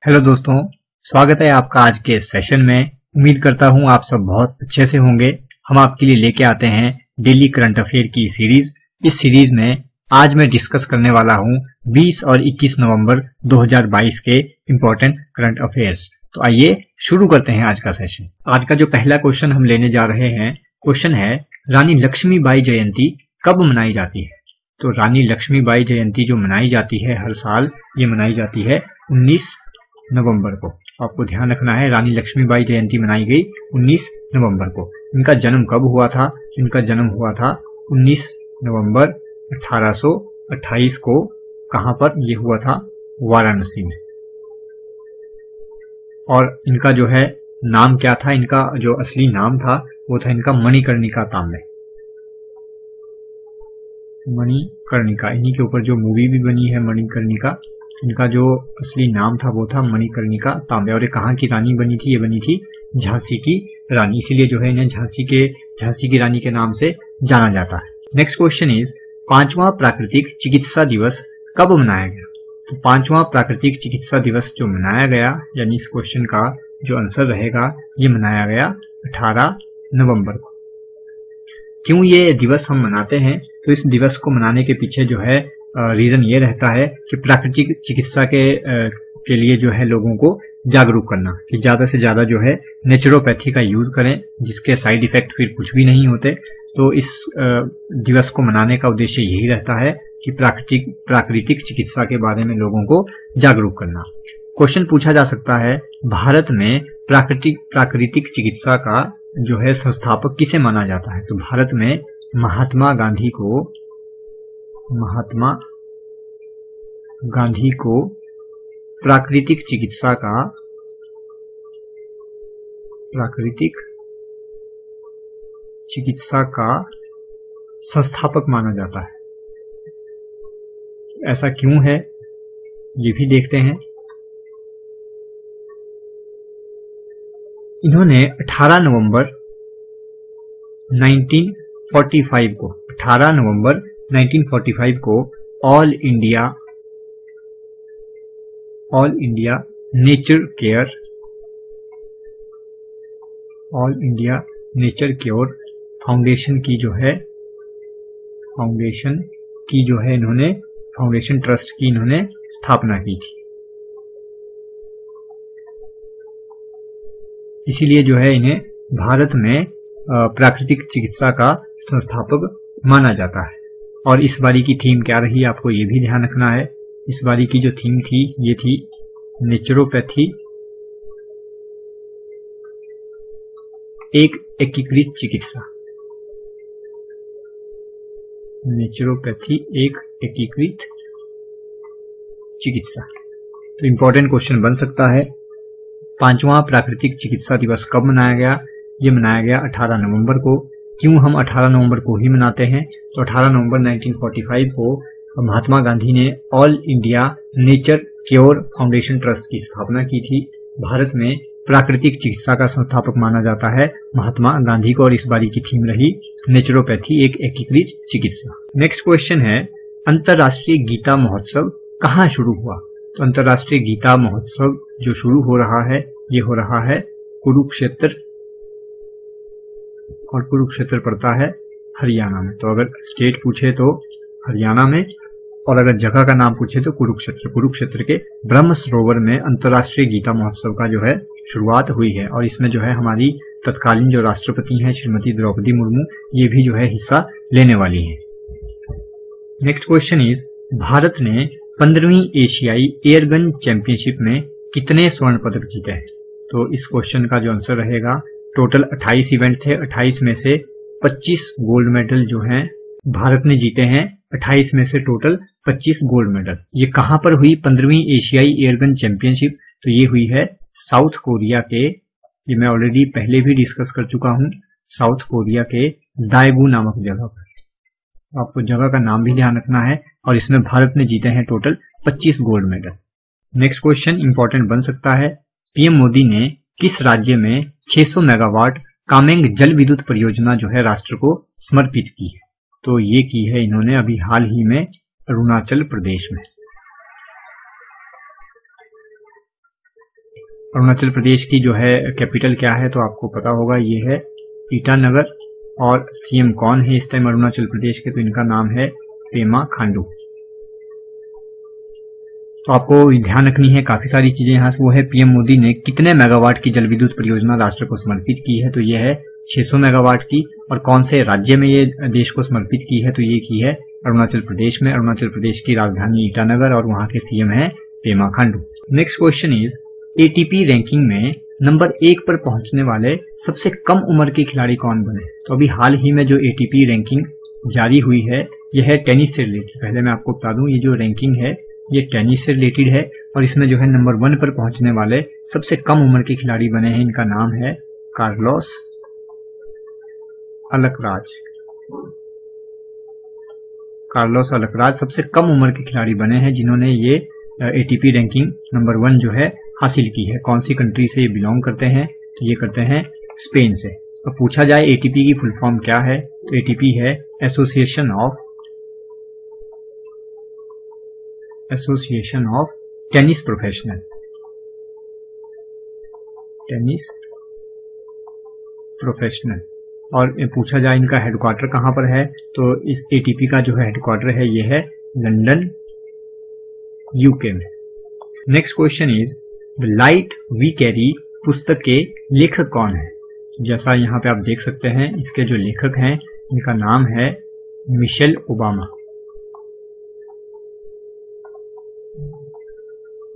Hello दोस्तों, स्वागत है आपका आज के सेशन में। उम्मीद करता हूं आप सब बहुत अच्छे से होंगे। हम आपके लिए लेके आते हैं डेली करंट अफेयर की सीरीज। इस सीरीज में आज मैं डिस्कस करने वाला हूं 20 और 21 नवंबर 2022 के इम्पोर्टेंट करंट अफेयर्स। तो आइए शुरू करते हैं आज का सेशन। आज का जो पहला क्वेश्चन हम लेने जा रहे हैं, क्वेश्चन है रानी लक्ष्मीबाई जयंती कब मनाई जाती है। तो रानी लक्ष्मीबाई जयंती जो मनाई जाती है हर साल, ये मनाई जाती है 19 नवंबर को। आपको ध्यान रखना है, रानी लक्ष्मीबाई जयंती मनाई गई 19 नवंबर को। इनका जन्म कब हुआ था? इनका जन्म हुआ था 19 नवंबर 1828 को। कहां पर ये हुआ था? वाराणसी में। और इनका जो है नाम क्या था? इनका जो असली नाम था वो था इनका मणिकर्णिका तांबे। मणिकर्णिका, इन्हीं के ऊपर जो मूवी भी बनी है मणिकर्णिका, इनका जो असली नाम था वो था मणिकर्णिका तांबे। और ये कहाँ की रानी बनी थी? ये बनी थी झांसी की रानी, इसीलिए जो है इन्हें झांसी की रानी के नाम से जाना जाता है। नेक्स्ट क्वेश्चन इज 5वां प्राकृतिक चिकित्सा दिवस कब मनाया गया? तो 5वां प्राकृतिक चिकित्सा दिवस जो मनाया गया, यानी इस क्वेश्चन का जो आंसर रहेगा, ये मनाया गया 18 नवंबर को। क्यों ये दिवस हम मनाते हैं? तो इस दिवस को मनाने के पीछे जो है रीजन ये रहता है कि प्राकृतिक चिकित्सा के लिए जो है लोगों को जागरूक करना, कि ज्यादा से ज्यादा जो है नेचुरोपैथी का यूज करें, जिसके साइड इफेक्ट फिर कुछ भी नहीं होते। तो इस दिवस को मनाने का उद्देश्य यही रहता है कि प्राकृतिक चिकित्सा के बारे में लोगों को जागरूक करना। क्वेश्चन पूछा जा सकता है, भारत में प्राकृतिक चिकित्सा का जो है संस्थापक किसे माना जाता है? तो भारत में महात्मा गांधी को प्राकृतिक चिकित्सा का संस्थापक माना जाता है। ऐसा क्यों है, ये भी देखते हैं। इन्होंने 18 नवंबर 1945 को all India nature care foundation की जो है इन्होंने फाउंडेशन ट्रस्ट की इन्होंने स्थापना की थी। इसीलिए जो है इन्हें भारत में प्राकृतिक चिकित्सा का संस्थापक माना जाता है। और इस बारी की थीम क्या रही, आपको ये भी ध्यान रखना है। इस बारी की जो थीम थी, ये थी नेचुरोपैथी एक एकीकृत चिकित्सा। नेचुरोपैथी एक एकीकृत चिकित्सा। तो इंपॉर्टेंट क्वेश्चन बन सकता है, 5वां प्राकृतिक चिकित्सा दिवस कब मनाया गया? ये मनाया गया 18 नवंबर को। क्यों हम 18 नवंबर को ही मनाते हैं? तो 18 नवंबर 1945 को महात्मा गांधी ने all India nature care foundation trust की स्थापना की थी। भारत में प्राकृतिक चिकित्सा का संस्थापक माना जाता है महात्मा गांधी को, और इस बारी की थीम रही नेचुरोपैथी एक एकीकृत चिकित्सा। नेक्स्ट क्वेश्चन है, अंतर्राष्ट्रीय गीता महोत्सव कहाँ शुरू हुआ? तो अंतर्राष्ट्रीय गीता महोत्सव जो शुरू हो रहा है, ये हो रहा है कुरुक्षेत्र, और कुरुक्षेत्र पड़ता है हरियाणा में। तो अगर स्टेट पूछे तो हरियाणा में, और अगर जगह का नाम पूछे तो कुरुक्षेत्र के ब्रह्म सरोवर में अंतर्राष्ट्रीय गीता महोत्सव का जो है शुरुआत हुई है। और इसमें जो है हमारी तत्कालीन जो राष्ट्रपति हैं श्रीमती द्रौपदी मुर्मू, ये भी जो है हिस्सा लेने वाली हैं। नेक्स्ट क्वेश्चन इज, भारत ने 15वीं एशियाई एयरगन चैंपियनशिप में कितने स्वर्ण पदक जीते हैं? तो इस क्वेश्चन का जो आंसर रहेगा, टोटल 28 इवेंट थे, 28 में से 25 गोल्ड मेडल जो हैं भारत ने जीते हैं। 28 में से टोटल 25 गोल्ड मेडल। ये कहां पर हुई 15वीं एशियाई एयरगन चैंपियनशिप? तो ये हुई है साउथ कोरिया के, ये मैं ऑलरेडी पहले भी डिस्कस कर चुका हूं, साउथ कोरिया के दाएगू नामक जगह पर। आपको जगह का नाम भी ध्यान रखना है। और इसमें भारत ने जीते हैं total 25 gold medal. Next question important बन सकता है, पीएम मोदी ने किस राज्य में 600 मेगावाट कामेंग जल विद्युत परियोजना जो है राष्ट्र को समर्पित की है? तो ये की है इन्होंने अभी हाल ही में अरुणाचल प्रदेश में। अरुणाचल प्रदेश की जो है कैपिटल क्या है, तो आपको पता होगा ये है ईटानगर। और सीएम कौन है इस टाइम अरुणाचल प्रदेश के, तो इनका नाम है पेमा खांडू। तो आपको ध्यान रखनी है काफी सारी चीजें यहाँ से, वो है पीएम मोदी ने कितने मेगावाट की जल विद्युत परियोजना राष्ट्र को समर्पित की है, तो ये है 600 मेगावाट की। और कौन से राज्य में ये देश को समर्पित की है, तो ये की है अरुणाचल प्रदेश में। अरुणाचल प्रदेश की राजधानी ईटानगर और वहां के सीएम है Pema Khandu. Next question is ATP ranking में नंबर 1 पर पहुंचने वाले सबसे कम उम्र के खिलाड़ी कौन बने। तो अभी हाल ही में जो एटीपी रैंकिंग जारी हुई है यह है टेनिस से रिलेटेड। पहले मैं आपको बता दूं ये जो रैंकिंग है ये टेनिस से रिलेटेड है और इसमें जो है नंबर 1 पर पहुंचने वाले सबसे कम उम्र के खिलाड़ी बने हैं। इनका नाम है कार्लोस अलकराज। कार्लोस अलकराज सबसे कम उम्र के खिलाड़ी बने हैं जिन्होंने ये एटीपी रैंकिंग नंबर 1 जो है हासिल की है। कौन सी कंट्री से ये बिलोंग करते हैं, तो ये करते हैं स्पेन से। अब पूछा जाए एटीपी की फुल फॉर्म क्या है, तो एटीपी है association of tennis professional. Tennis professional. और पूछा जाए इनका हेडक्वार्टर कहां पर है, तो इस एटीपी का जो है हेडक्वार्टर है ये है लंदन यूके में। Next question is the light we carry पुस्तक के लेखक कौन है। जैसा यहाँ पे आप देख सकते हैं इसके जो लेखक हैं इनका नाम है मिशेल ओबामा।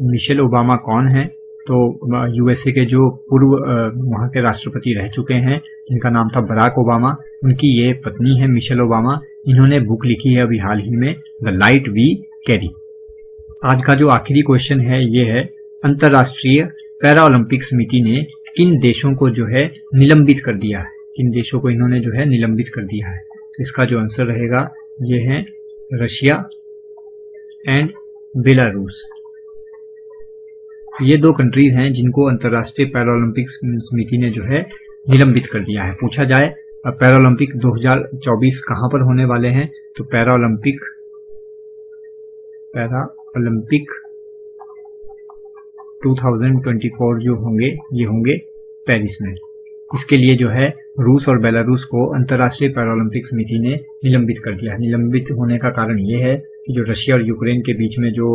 मिशेल ओबामा कौन है, तो यूएसए के जो पूर्व वहां के राष्ट्रपति रह चुके हैं इनका नाम था बराक ओबामा। उनकी ये पत्नी है मिशेल ओबामा। इन्होंने बुक लिखी है अभी हाल ही में द लाइट वी कैरी। आज का जो आखिरी क्वेश्चन है ये है अंतर्राष्ट्रीय पैरा ओलंपिक समिति ने किन देशों को जो है निलंबित कर दिया है। किन देशों को इन्होंने जो है निलंबित कर दिया है, तो इसका जो आंसर रहेगा ये है रशिया एंड बेलारूस। ये 2 कंट्रीज हैं जिनको अंतर्राष्ट्रीय पैरा ओलंपिक समिति ने जो है निलंबित कर दिया है। पूछा जाए पैरा ओलंपिक 2024 कहां पर होने वाले हैं, तो पैरा ओलंपिक 2024 जो होंगे ये होंगे पेरिस में। इसके लिए जो है रूस और बेलारूस को अंतर्राष्ट्रीय पैरा ओलंपिक समिति ने निलंबित कर दिया है। निलंबित होने का कारण ये है कि जो रशिया और यूक्रेन के बीच में जो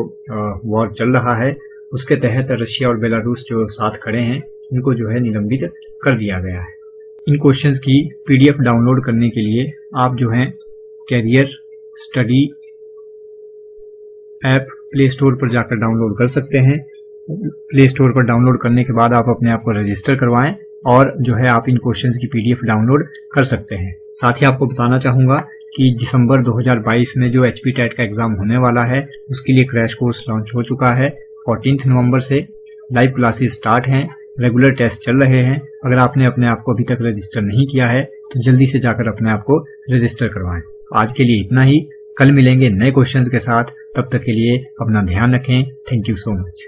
वॉर चल रहा है उसके तहत रशिया और बेलारूस जो साथ खड़े हैं इनको जो है निलंबित कर दिया गया है। इन क्वेश्चंस की पीडीएफ डाउनलोड करने के लिए आप जो है career study app play store पर जाकर डाउनलोड कर सकते हैं। प्ले स्टोर पर डाउनलोड करने के बाद आप अपने आप को रजिस्टर करवाएं और जो है आप इन क्वेश्चंस की पीडीएफ डाउनलोड कर सकते हैं। साथ ही आपको बताना चाहूंगा कि दिसंबर 2022 में जो एचपी टेट का एग्जाम होने वाला है उसके लिए क्रैश कोर्स लॉन्च हो चुका है। 14 नवंबर से लाइव क्लासेस स्टार्ट हैं, रेगुलर टेस्ट चल रहे हैं। अगर आपने अपने आप को अभी तक रजिस्टर नहीं किया है तो जल्दी से जाकर अपने आप को रजिस्टर करवाएं। आज के लिए इतना ही, कल मिलेंगे नए क्वेश्चंस के साथ। तब तक के लिए अपना ध्यान रखें। Thank you so much.